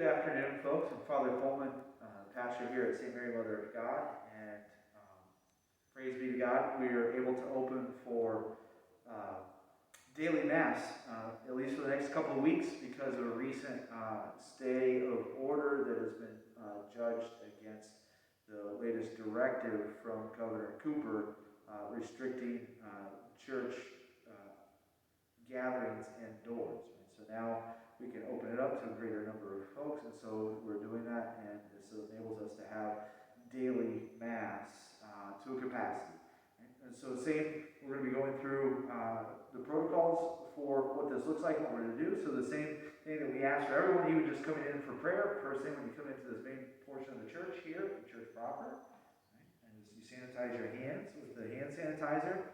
Good afternoon, folks. I'm Father Coleman, pastor here at St. Mary Mother of God, and praise be to God, we are able to open for daily Mass, at least for the next couple of weeks, because of a recent stay of order that has been judged against the latest directive from Governor Cooper restricting church gatherings indoors. And so now we can open it up to a greater number of folks, and so we're doing that, and this enables us to have daily Mass to a capacity. And so we're going to be going through the protocols for what this looks like, what we're going to do. So the same thing that we ask for everyone, even just coming in for prayer, first thing when you come into this main portion of the church here, the church proper, right? And you sanitize your hands with the hand sanitizer,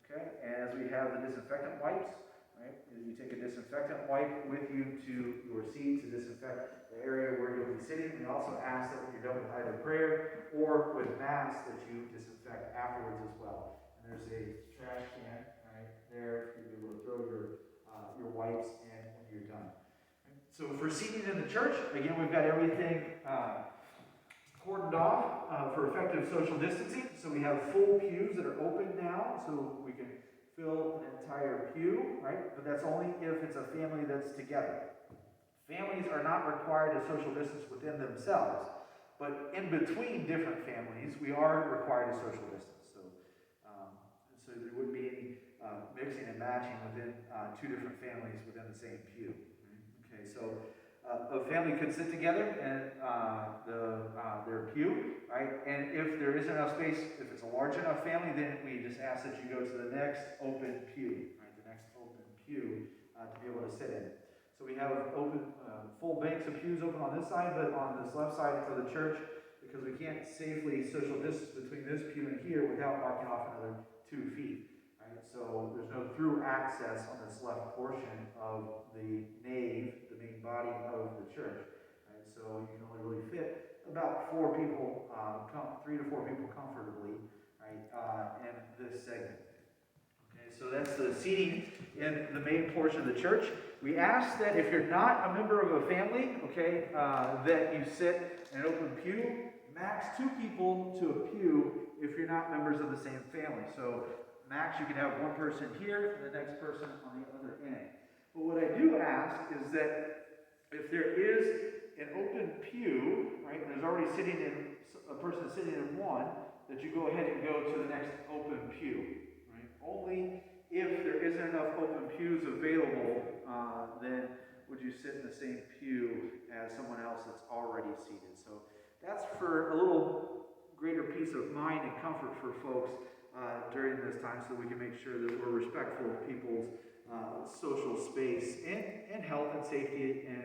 okay? And as we have the disinfectant wipes, right? You take a disinfectant wipe with you to your seat to disinfect the area where you'll be sitting. We also ask that when you're done with either prayer or with Mass that you disinfect afterwards as well. And there's a trash can right there for you to be able to throw your wipes in when you're done. Right? So for seating in the church, again, we've got everything cordoned off for effective social distancing. So we have full pews that are open now, so we can fill an entire pew, right? But that's only if it's a family that's together. Families are not required to social distance within themselves, but in between different families, we are required to social distance. So there wouldn't be any mixing and matching within two different families within the same pew. Right? Okay, so a family could sit together in their pew, right? And if there isn't enough space, if it's a large enough family, then we just ask that you go to the next open pew, right? The next open pew to be able to sit in. So we have open, full banks of pews open on this side, but on this left side of the church, because we can't safely social distance between this pew and here without marking off another 2 feet. Right? So there's no through access on this left portion of the nave, the main body of the church. Right? So you can only really fit about 4 people, 3 to 4 people comfortably, right, in this segment. Okay, so that's the seating in the main portion of the church. We ask that if you're not a member of a family, okay, that you sit in an open pew. Max 2 people to a pew if you're not members of the same family. So max you can have one person here and the next person on the other end. But what I do ask is that if there is an open pew, right, and there's already a person sitting in one, that you go ahead and go to the next open pew. Right? Only if there isn't enough open pews available, then would you sit in the same pew as someone else that's already seated. So that's for a little greater peace of mind and comfort for folks during this time, so we can make sure that we're respectful of people's social space and health and safety and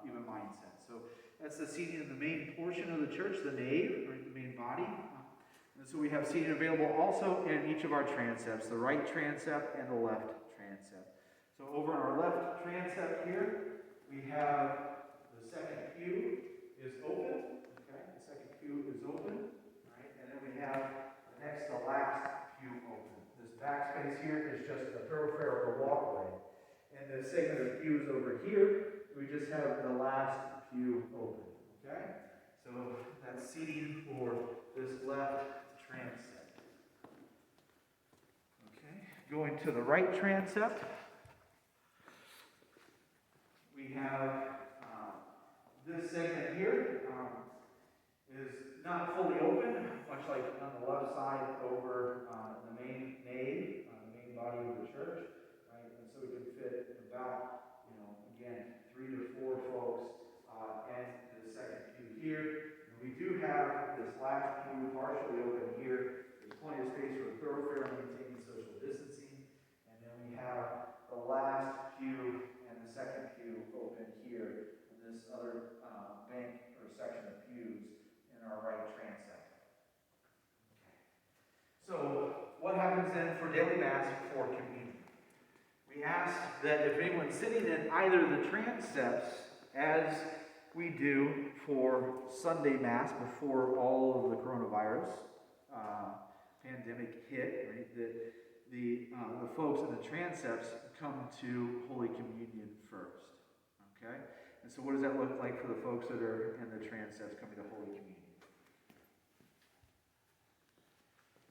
even mindset. So that's the seating in the main portion of the church, the nave, or the main body. And so we have seating available also in each of our transepts, the right transept and the left transept. So over on our left transept here, we have the second pew is open. Okay, the second pew is open. Right, and then we have the next to last pew open. This back space here is just a thoroughfare of a walkway. And the segment of pews over here, we just have the last pew open. Okay? So that's seating for this left transept. Okay, going to the right transept, we have this segment here is not fully open, much like on the left side over the main nave, the main body of the church, right? And so we can fit about, again, 3 to 4 folks and the second pew here. And we do have this last pew partially open here. There's plenty of space for a thoroughfare maintaining social distancing. And then we have the last pew and the second pew open here. And this other bank or section of pews in our right transept. Okay. So what happens then for daily Mass before communion? We ask that if anyone's sitting in either of the transepts, as we do for Sunday Mass before all of the coronavirus pandemic hit, right, that the folks in the transepts come to Holy Communion first. Okay? And so what does that look like for the folks that are in the transepts coming to Holy Communion?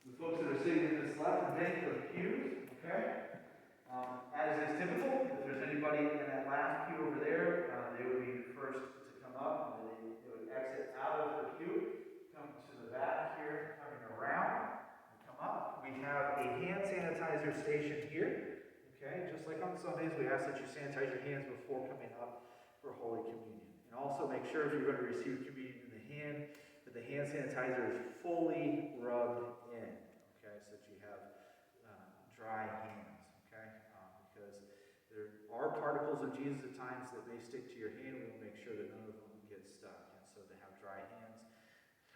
The folks that are sitting in this left bank of pews, okay? As is typical, if there's anybody in that last pew over there, they would be the first to come up, and then they would exit out of the pew, come to the back here, coming around, and come up. We have a hand sanitizer station here, okay? Just like on Sundays, we ask that you sanitize your hands before coming up for Holy Communion. And also make sure if you're going to receive communion in the hand, that the hand sanitizer is fully rubbed in, okay? So that you have dry hands, okay? Because there are particles of Jesus at times that may stick to your hand. We will make sure that none of them get stuck. And so to have dry hands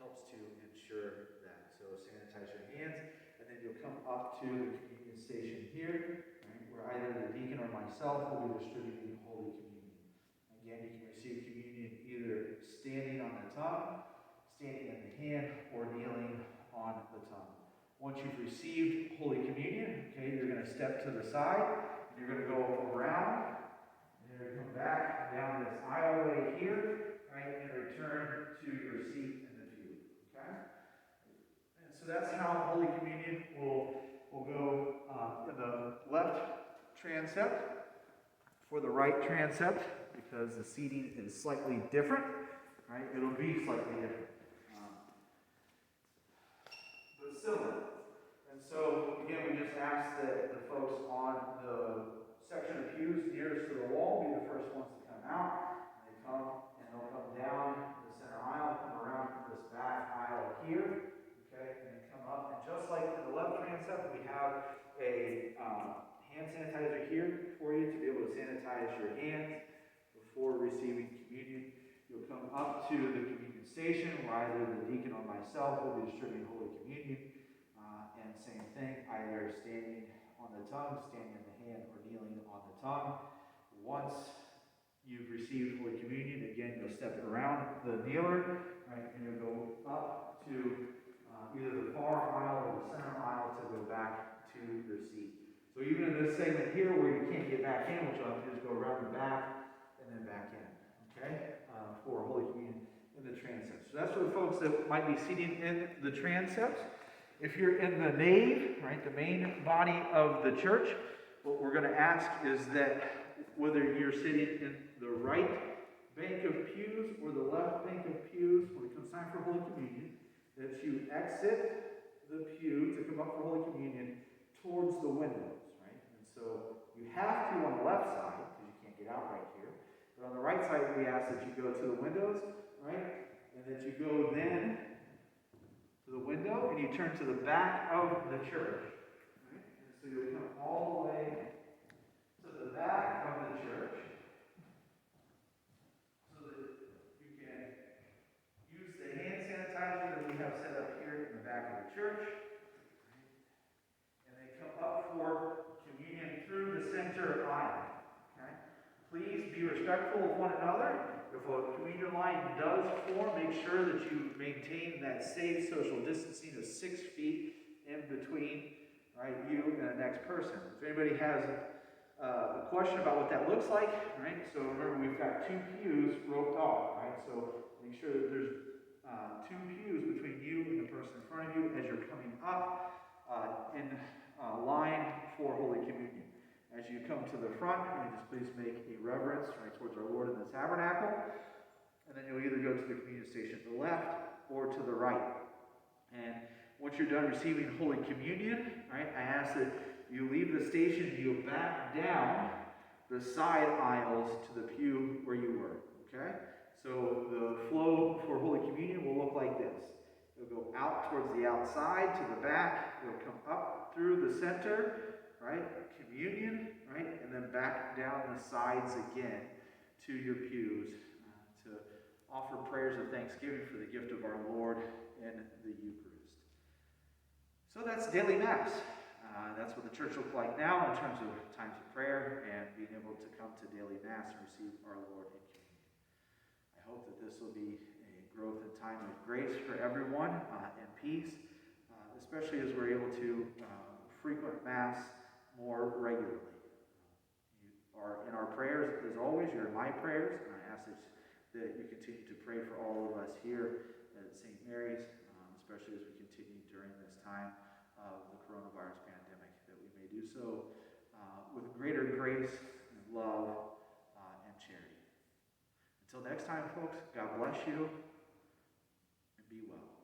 helps to ensure that. So sanitize your hands, and then you'll come up to the communion station here, right, where either the deacon or myself will be distributing Holy Communion. Again, you can receive communion either standing on the tongue, standing in the hand, or kneeling on the tongue. Once you've received Holy Communion, okay, you're going to step to the side, and you're going to go around, and you're going to come back down this aisleway here, right, and return to your seat in the pew, okay? And so that's how Holy Communion will go in the left transept. For the right transept, because the seating is slightly different, right, it'll be slightly different. But similar. And so, again, we just ask that the folks on the section of pews nearest to the wall be the first ones to come out. And they come, and they'll come down the center aisle, come around this back aisle here, okay, and then come up. And just like in the left transept, we have a hand sanitizer here for you to be able to sanitize your hands before receiving communion. You'll come up to the communion station where either the deacon or myself will be distributing Holy Communion. And same thing, either standing on the tongue, standing in the hand, or kneeling on the tongue. Once you've received Holy Communion, again, you'll step around the kneeler, right, and you'll go up to either the far aisle or the center aisle to go back to your seat. So even in this segment here where you can't get back in, what you'll have to do is go around the back and then back in, okay, for Holy Communion in the transept. So that's for the folks that might be seating in the transept. If you're in the nave, right, the main body of the church, what we're going to ask is that whether you're sitting in the right bank of pews or the left bank of pews, when it comes time for Holy Communion, that you exit the pew to come up for Holy Communion towards the windows, right? And so you have to on the left side, because you can't get out right here. But on the right side, we ask that you go to the windows, right? And that you go then to the window, and you turn to the back of the church. Right? And so you'll come all the way to the back of the church so that you can use the hand sanitizer that we have set up here in the back of the church. And then come up for communion through the center aisle. Okay? Please be respectful of one another. If a communion line does form, make sure that you maintain that safe social distancing of 6 feet in between, right, you and the next person. If anybody has a question about what that looks like, right, so remember we've got 2 pews roped off, right, so make sure that there's 2 pews between you and the person in front of you as you're coming up in line for Holy Communion. As you come to the front, you just please make a reverence, right, towards our Lord in the tabernacle. And then you'll either go to the communion station to the left or to the right. And once you're done receiving Holy Communion, right, I ask that you leave the station and you back down the side aisles to the pew where you were. Okay? So the flow for Holy Communion will look like this. It'll go out towards the outside to the back. It'll come up through the center, right? Communion, right? And then back down the sides again to your pews to offer prayers of thanksgiving for the gift of our Lord in the Eucharist. So that's daily Mass. That's what the church looks like now in terms of times of prayer and being able to come to daily Mass and receive our Lord in communion. I hope that this will be a growth in time of grace for everyone and peace, especially as we're able to frequent Mass more regularly. are in our prayers as always. You're in my prayers, and I ask that you continue to pray for all of us here at St. Mary's, especially as we continue during this time of the coronavirus pandemic, that we may do so with greater grace and love and charity. Until next time, folks, God bless you and be well.